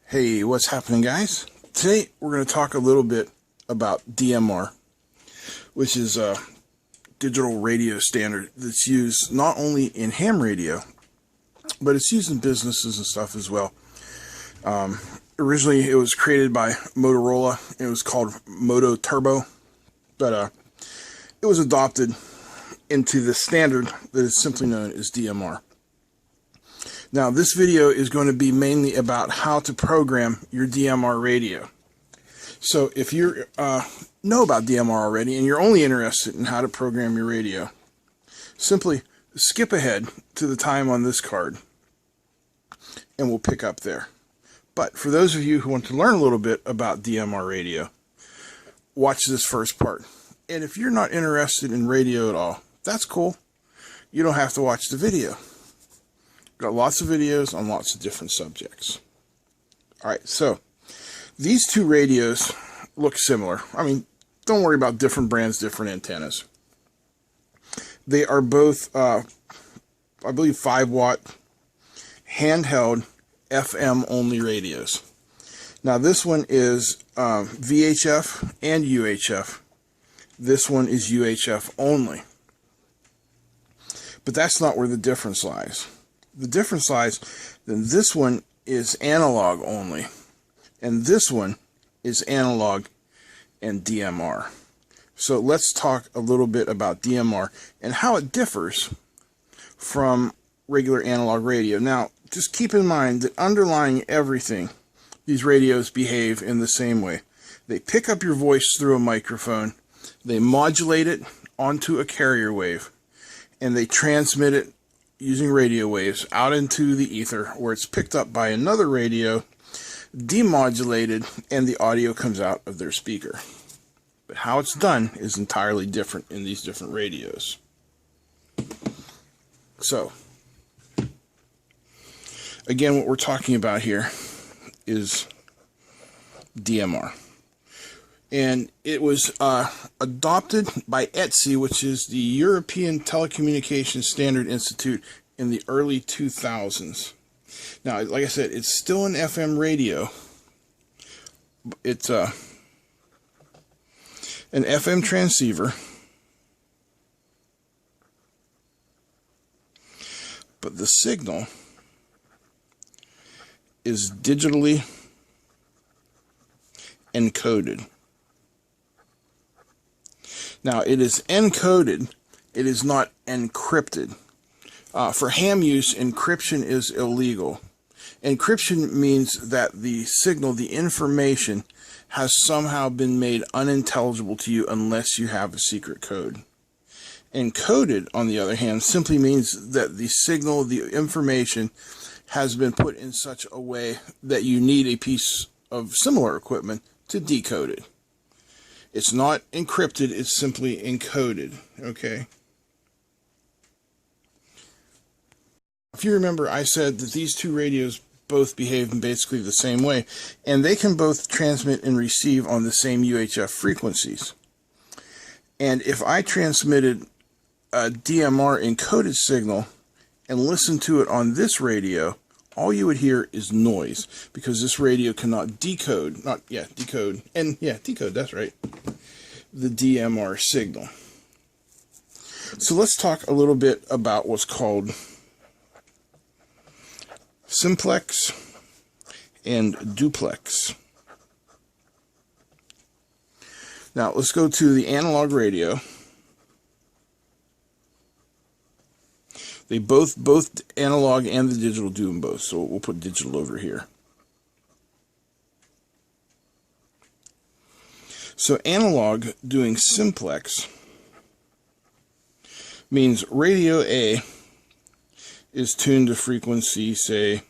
Hey, what's happening, guys? Today we're going to talk a little bit about DMR, which is a digital radio standard that's used not only in ham radio, but it's used in businesses and stuff as well. Originally, it was created by Motorola. It was called Moto Turbo, but it was adopted into the standard that is simply known as DMR. Now, this video is going to be mainly about how to program your DMR radio. So if you know about DMR already and you're only interested in how to program your radio, simply skip ahead to the time on this card and we'll pick up there. But for those of you who want to learn a little bit about DMR radio, watch this first part. And if you're not interested in radio at all, that's cool. You don't have to watch the video. Got lots of videos on lots of different subjects. Alright, so these two radios look similar. I mean, don't worry about different brands, different antennas. They are both, I believe, 5-watt handheld FM only radios. Now this one is VHF and UHF. This one is UHF only. But that's not where the difference lies. The difference lies that this one is analog only, and this one is analog and DMR. So let's talk a little bit about DMR and how it differs from regular analog radio. Now, just keep in mind that underlying everything, these radios behave in the same way. They pick up your voice through a microphone, they modulate it onto a carrier wave, and they transmit it using radio waves out into the ether, where it's picked up by another radio, demodulated, and the audio comes out of their speaker. But how it's done is entirely different in these different radios. So, again, what we're talking about here is DMR. And it was adopted by ETSI, which is the European Telecommunications Standard Institute, in the early 2000s. Now, like I said, it's still an FM radio. It's an FM transceiver, but the signal is digitally encoded. Now, it is encoded, it is not encrypted. For ham use, encryption is illegal. Encryption means that the signal, the information, has somehow been made unintelligible to you unless you have a secret code. Encoded, on the other hand, simply means that the signal, the information, has been put in such a way that you need a piece of similar equipment to decode it. It's not encrypted, it's simply encoded, okay? If you remember, I said that these two radios both behave in basically the same way, and they can both transmit and receive on the same UHF frequencies. And if I transmitted a DMR encoded signal and listened to it on this radio, all you would hear is noise, because this radio cannot decode, decode, that's right, the DMR signal. So let's talk a little bit about what's called simplex and duplex. Now let's go to the analog radio. They both analog and the digital do them both, so we'll put digital over here. So analog doing simplex means radio A is tuned to frequency, say,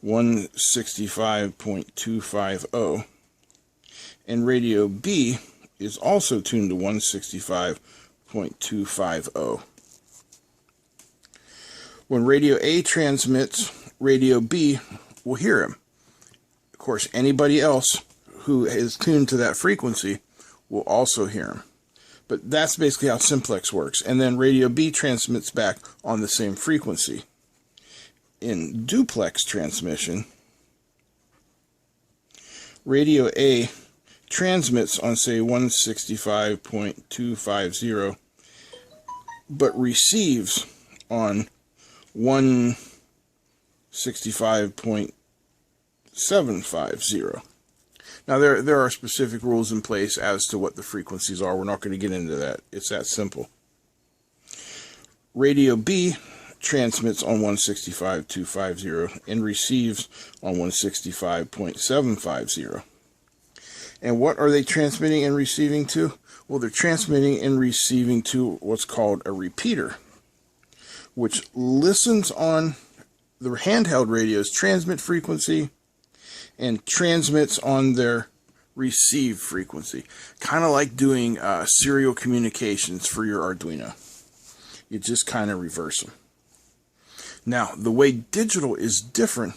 165.250, and radio B is also tuned to 165.250. When radio A transmits, radio B will hear him. Of course, anybody else who is tuned to that frequency will also hear him. But that's basically how simplex works. And then radio B transmits back on the same frequency. In duplex transmission, Radio A transmits on, say, 165.250, but receives on 165.750. Now, there are specific rules in place as to what the frequencies are. We're not going to get into that. It's that simple. Radio B transmits on 165.250 and receives on 165.750. And what are they transmitting and receiving to? Well, they're transmitting and receiving to what's called a repeater, which listens on the handheld radio's transmit frequency and transmits on their receive frequency. Kind of like doing serial communications for your Arduino. You just kind of reverse them. Now, the way digital is different,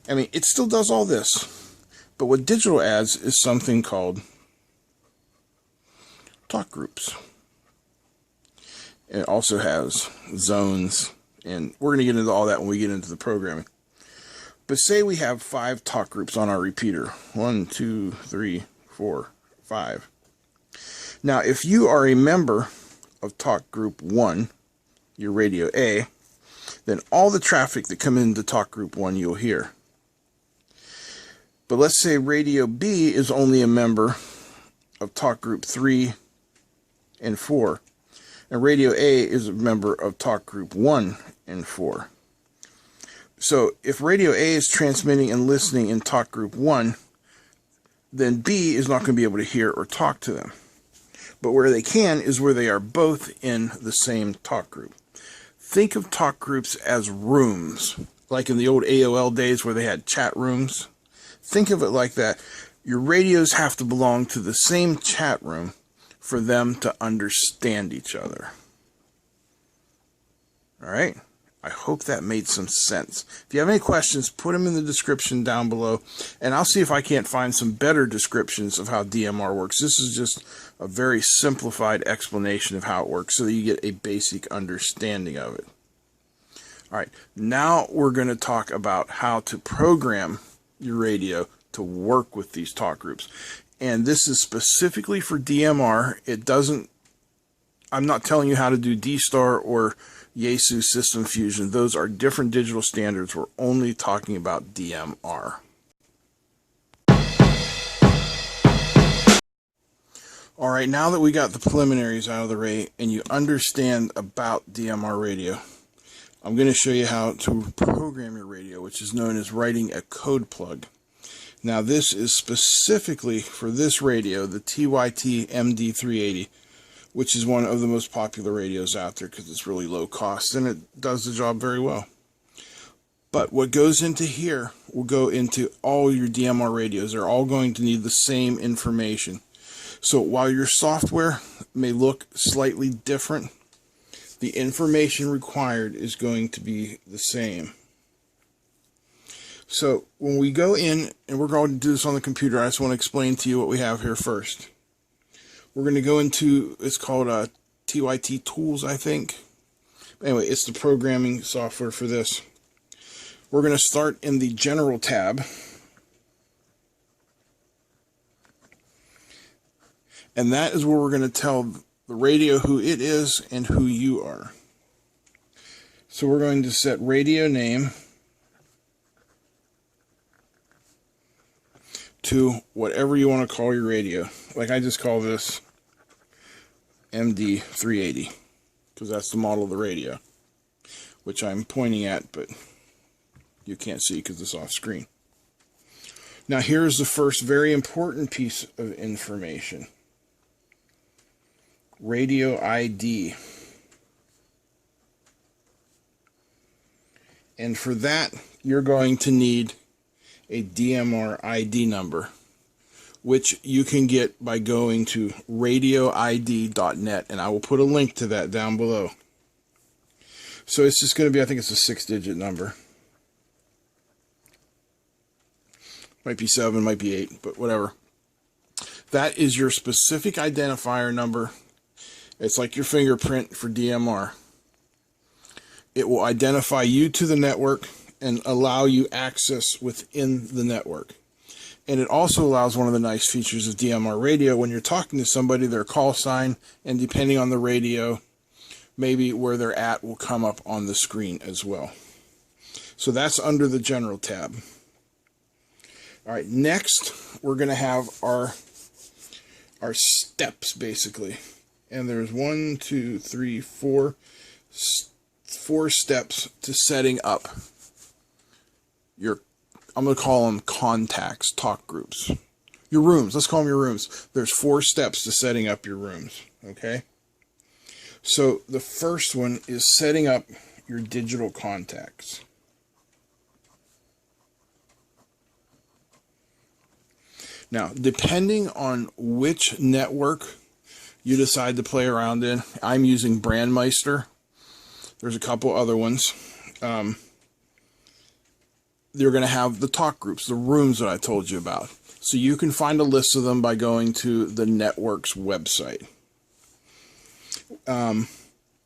I mean, it still does all this, but what digital adds is something called talk groups. It also has zones, and we're going to get into all that when we get into the programming. But say we have 5 talk groups on our repeater. 1, 2, 3, 4, 5. Now, if you are a member of talk group 1, your radio A, then all the traffic that come into talk group 1 you'll hear. But let's say radio B is only a member of talk group 3 and 4, and radio A is a member of talk group 1 and 4. So if radio A is transmitting and listening in talk group 1, then B is not going to be able to hear or talk to them. But where they can is where they are both in the same talk group. Think of talk groups as rooms, like in the old AOL days where they had chat rooms. Think of it like that. Your radios have to belong to the same chat room for them to understand each other. All right? I hope that made some sense. If you have any questions, put them in the description down below, and I'll see if I can't find some better descriptions of how DMR works. This is just a very simplified explanation of how it works so that you get a basic understanding of it. All right, now we're going to talk about how to program your radio to work with these talk groups. And this is specifically for DMR. I'm not telling you how to do D-Star or Yaesu System Fusion. Those are different digital standards. We're only talking about DMR. All right, now that we got the preliminaries out of the way and you understand about DMR radio, I'm going to show you how to program your radio, which is known as writing a code plug. Now, this is specifically for this radio, the TYT MD380, which is one of the most popular radios out there because it's really low cost and it does the job very well. But what goes into here will go into all your DMR radios. They're all going to need the same information. So while your software may look slightly different, the information required is going to be the same. So when we go in, and we're going to do this on the computer, I just want to explain to you what we have here first. We're going to go into, it's called TYT Tools, I think. Anyway, it's the programming software for this. We're going to start in the General tab. And that is where we're going to tell the radio who it is and who you are. So we're going to set radio name to whatever you want to call your radio. Like I just call this MD380 because that's the model of the radio, which I'm pointing at, but you can't see because it's off screen. Now here's the first very important piece of information. Radio ID. And for that, you're going to need a DMR ID number, which you can get by going to radioid.net, and I will put a link to that down below. So it's just going to be, I think it's a 6-digit number. Might be 7, might be 8, but whatever. That is your specific identifier number. It's like your fingerprint for DMR. It will identify you to the network and allow you access within the network. And it also allows one of the nice features of DMR radio when you're talking to somebody, their call sign, and depending on the radio, maybe where they're at will come up on the screen as well. So that's under the General tab. All right, next we're going to have our steps, basically. And there's 1, 2, 3, 4 steps to setting up your, I'm going to call them contacts, talk groups. Your rooms, let's call them your rooms. There's 4 steps to setting up your rooms, okay? So the first one is setting up your digital contacts. Now, depending on which network you decide to play around in, I'm using Brandmeister. There's a couple other ones. They're going to have the talk groups, the rooms that I told you about. So you can find a list of them by going to the network's website. We're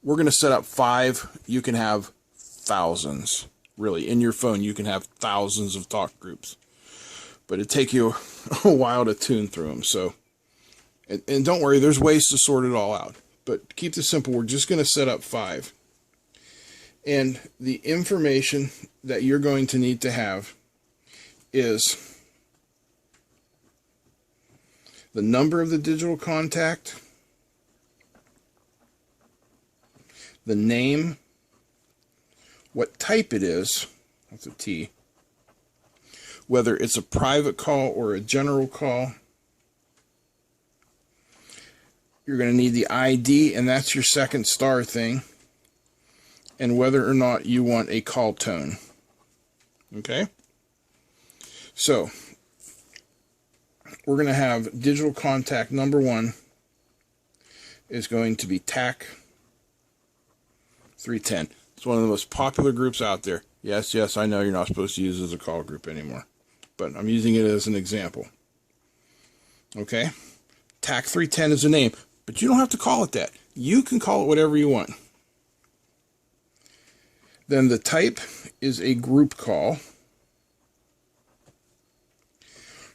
going to set up 5. You can have thousands. Really, in your phone, you can have thousands of talk groups. But it'd take you a while to tune through them. So, and don't worry, there's ways to sort it all out. But keep this simple. We're just going to set up 5. And the information that you're going to need to have is the number of the digital contact, the name, what type it is, that's a T, whether it's a private call or a general call. You're going to need the ID, and that's your second star thing, and whether or not you want a call tone. Okay? So, we're going to have digital contact number 1 is going to be TAC 310. It's one of the most popular groups out there. Yes, I know you're not supposed to use it as a call group anymore, but I'm using it as an example. Okay? TAC 310 is a name, but you don't have to call it that. You can call it whatever you want. Then the type is a group call.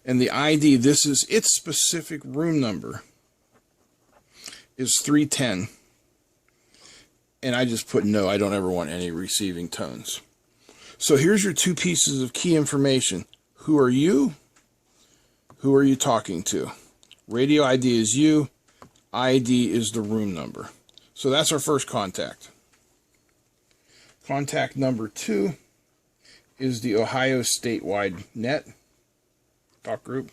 And the ID, this is its specific room number, is 310. And I just put no, I don't ever want any receiving tones. So here's your 2 pieces of key information. Who are you? Who are you talking to? Radio ID is you. ID is the room number. So that's our first contact. Contact number 2 is the Ohio statewide net talk group.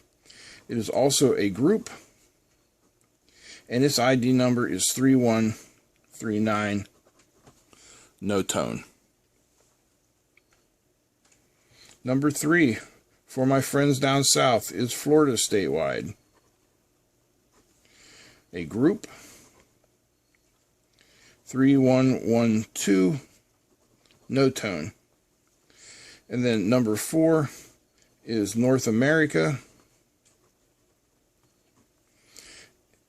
It is also a group, and its ID number is 3139, no tone. Number 3, for my friends down south, is Florida statewide. A group, 3112, no tone. And then number 4 is North America.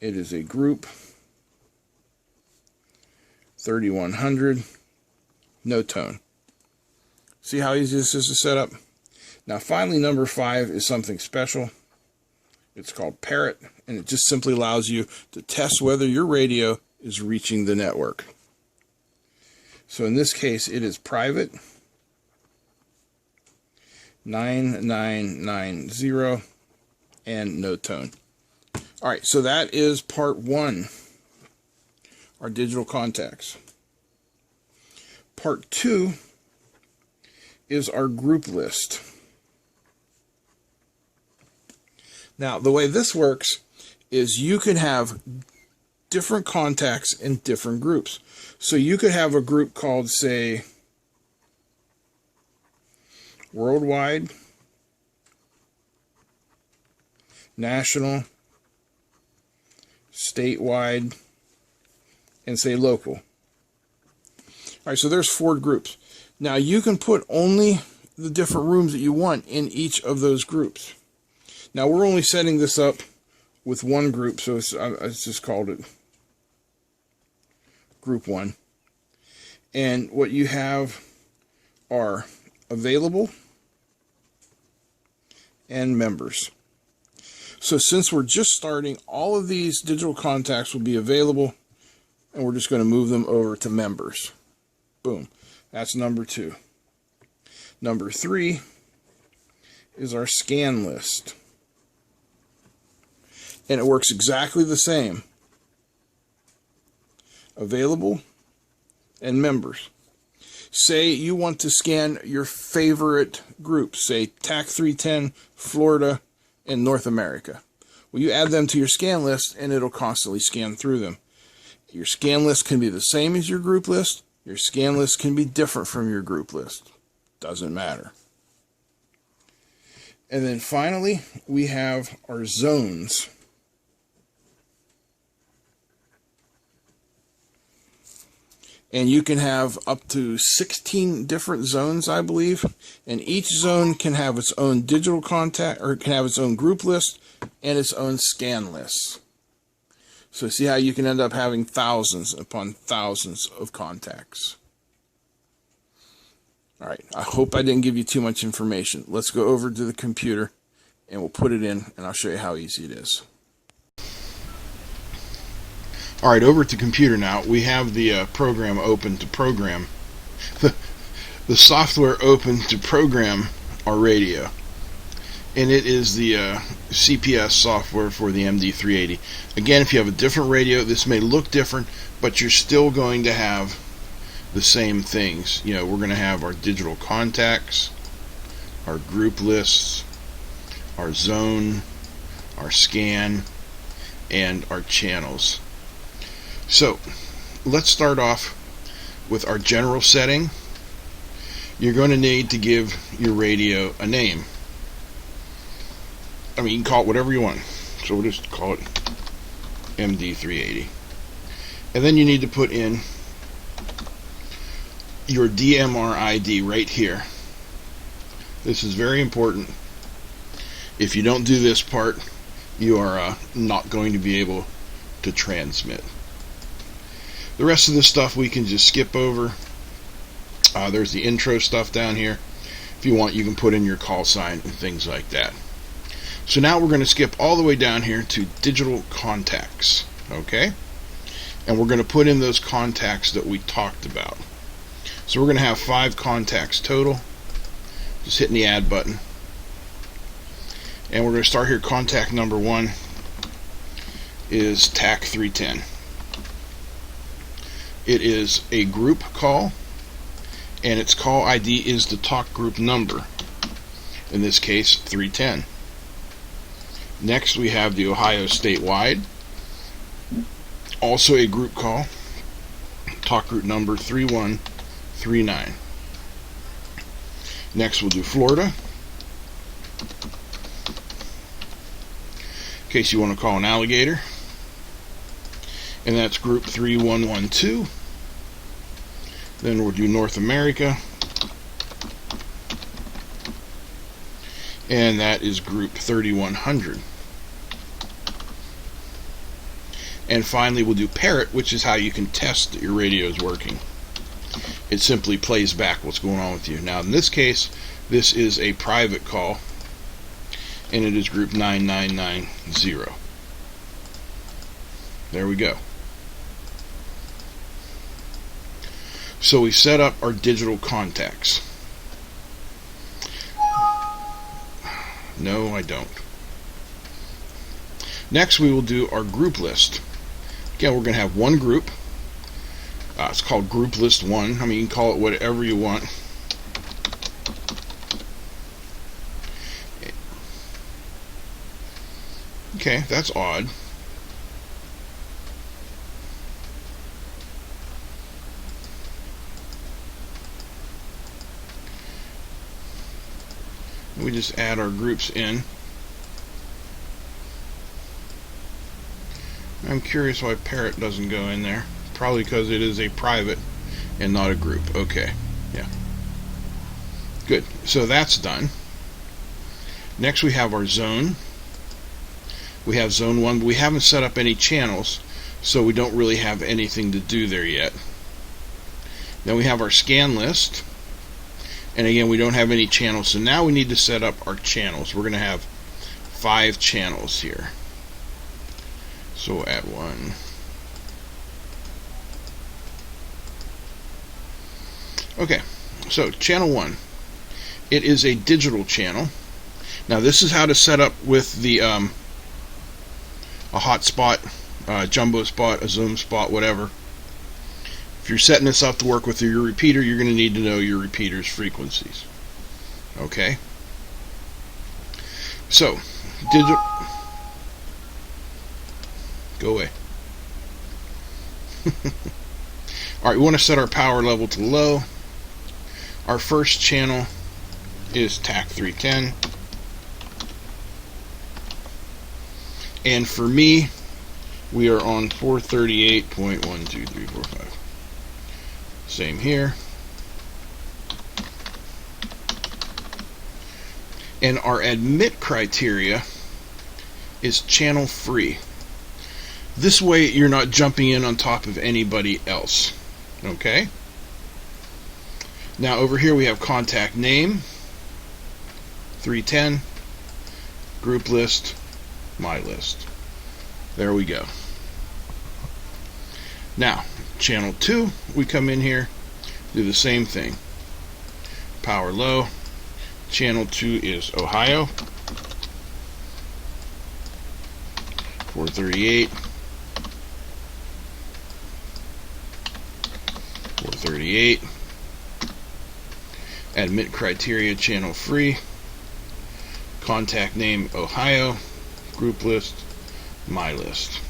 It is a group, 3100, no tone. See how easy this is to set up? Now finally, number 5 is something special. It's called Parrot, and it just simply allows you to test whether your radio is reaching the network. So in this case, it is private, 9990, and no tone. All right, so that is part 1, our digital contacts. Part 2 is our group list. Now, the way this works is you can have different contacts in different groups. So you could have a group called, say, Worldwide, National, Statewide, and say Local. All right, so there's 4 groups. Now you can put only the different rooms that you want in each of those groups. Now we're only setting this up with one group, so I just called it Group 1. And what you have are available and members. So since we're just starting, all of these digital contacts will be available, and we're just going to move them over to members. Boom. That's number 2. Number 3 is our scan list. And it works exactly the same. Available and members. Say you want to scan your favorite groups, say TAC 310, Florida, and North America. Well, you add them to your scan list and it'll constantly scan through them. Your scan list can be the same as your group list. Your scan list can be different from your group list. Doesn't matter. And then finally, we have our zones. And you can have up to 16 different zones, I believe. And each zone can have its own digital contact, or can have its own group list and its own scan lists. So see how you can end up having thousands upon thousands of contacts. All right, I hope I didn't give you too much information. Let's go over to the computer and we'll put it in and I'll show you how easy it is. All right, over to computer now. We have the program open to program. The software open to program our radio. And it is the CPS software for the MD380. Again, if you have a different radio, this may look different, but you're still going to have the same things. You know, we're going to have our digital contacts, our group lists, our zone, our scan, and our channels. So, let's start off with our general setting. You're going to need to give your radio a name. I mean, you can call it whatever you want. So we'll just call it MD380. And then you need to put in your DMR ID right here. This is very important. If you don't do this part, you are not going to be able to transmit. The rest of this stuff we can just skip over. There's the intro stuff down here. If you want, you can put in your call sign and things like that. So now we're going to skip all the way down here to digital contacts. Okay? And we're going to put in those contacts that we talked about. So we're going to have 5 contacts total. Just hitting the add button. And we're going to start here. Contact number 1 is TAC 310. It is a group call, and its call ID is the talk group number, in this case 310. Next we have the Ohio statewide, also a group call, talk group number 3139. Next we'll do Florida, in case you want to call an alligator, and that's group 3112. Then we'll do North America, and that is group 3100. And finally we'll do parrot, which is how you can test that your radio is working. It simply plays back what's going on with you. Now in this case, this is a private call, and it is group 9990. There we go. So we set up our digital contacts. No, I don't. Next we will do our group list. Again, we're going to have one group. It's called group list 1. I mean, you can call it whatever you want. Okay, that's odd. We just add our groups in. I'm curious why parrot doesn't go in there. Probably because it is a private and not a group. Okay, yeah. Good, so that's done. Next we have our zone. We have zone 1, but we haven't set up any channels, so we don't really have anything to do there yet. Then we have our scan list. And again, we don't have any channels, so now we need to set up our channels. We're going to have 5 channels here. So we'll add 1. Okay, so channel 1. It is a digital channel. Now this is how to set up with the a hotspot, jumbo spot, a zoom spot, whatever. If you're setting this up to work with your repeater, you're going to need to know your repeater's frequencies. Okay? So, digital... Go away. Alright, we want to set our power level to low. Our first channel is TAC 310. And for me, we are on 438.12345. Same here. And our admit criteria is channel free. This way you're not jumping in on top of anybody else. Okay? Now over here we have contact name, 310, group list, my list. There we go. Now, channel 2, we come in here, do the same thing. Power low. Channel 2 is Ohio. 438. 438. Admit criteria, channel free. Contact name, Ohio. Group list, my list.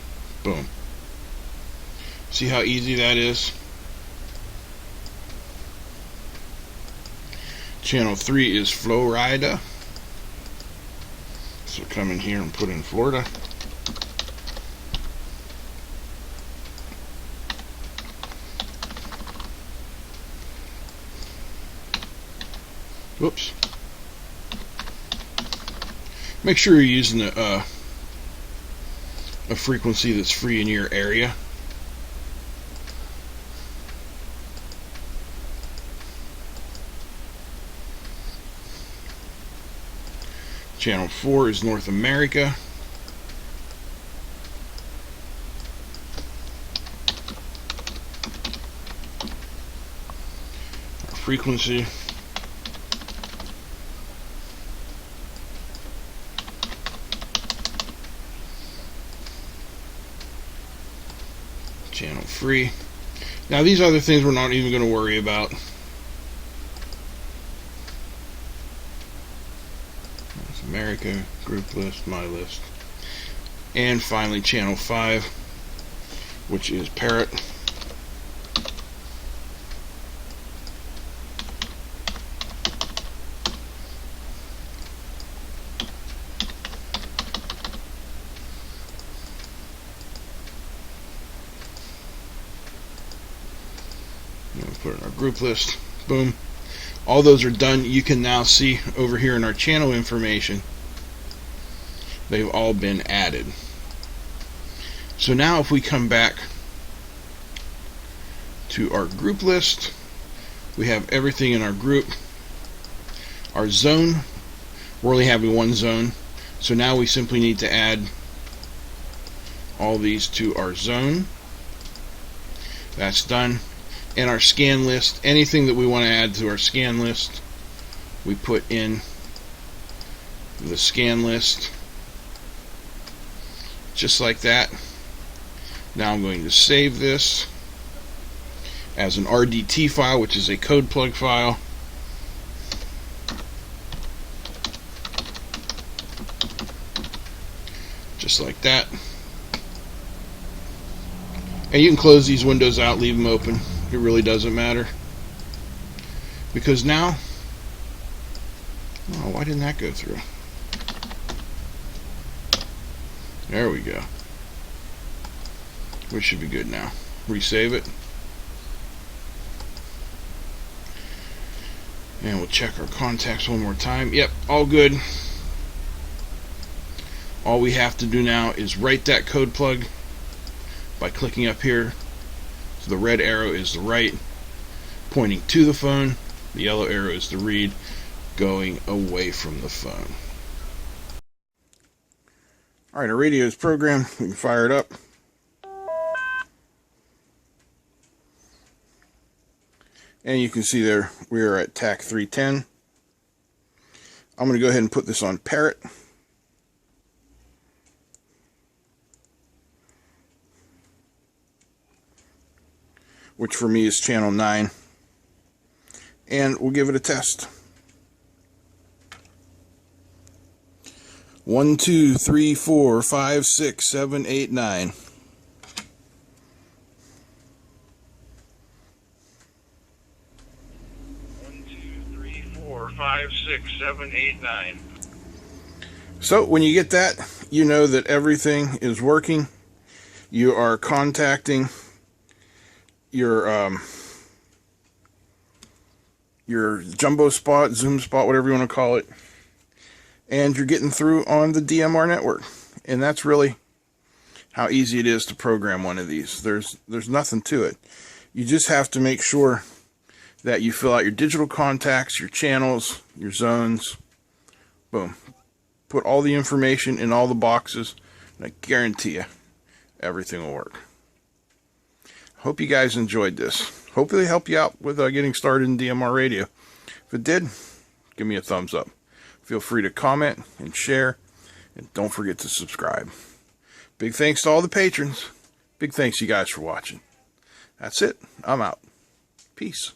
Boom. See how easy that is? Channel 3 is Florida. So come in here and put in Florida. Whoops. Make sure you're using a frequency that's free in your area. Channel 4 is North America. Our frequency. Channel free. Now these other things we're not even going to worry about. America, group list, my list. And finally channel 5, which is Parrot. We'll put it in our group list. Boom. All those are done. You can now see over here in our channel information, they've all been added. So now if we come back to our group list, we have everything in our group. Our zone, we're only having one zone. So now we simply need to add all these to our zone. That's done. And our scan list, anything that we want to add to our scan list, we put in the scan list, just like that. Now I'm going to save this as an RDT file, which is a code plug file. Just like that. And you can close these windows out, leave them open. It really doesn't matter, because now, oh, why didn't that go through? There we go. We should be good now. Resave it, and we'll check our contacts one more time. Yep, all good. All we have to do now is write that code plug by clicking up here. So the red arrow is the right, pointing to the phone. The yellow arrow is the read going away from the phone. Alright, our radio is programmed. We can fire it up. And you can see there we are at TAC 310. I'm going to go ahead and put this on Parrot. Which for me is channel 9. And we'll give it a test. 1, 2, 3, 4, 5, 6, 7, 8, 9. Five, 6, 7, 8, 9. So when you get that, you know that everything is working. You are contacting your jumbo spot, zoom spot, whatever you want to call it, and you're getting through on the DMR network. And that's really how easy it is to program one of these. There's nothing to it. You just have to make sure that you fill out your digital contacts, your channels, your zones. Boom. Put all the information in all the boxes, and I guarantee you everything will work. Hope you guys enjoyed this. Hopefully it helped you out with getting started in DMR radio. If it did, give me a thumbs up. Feel free to comment and share, and don't forget to subscribe. Big thanks to all the patrons. Big thanks you guys for watching. That's it. I'm out. Peace.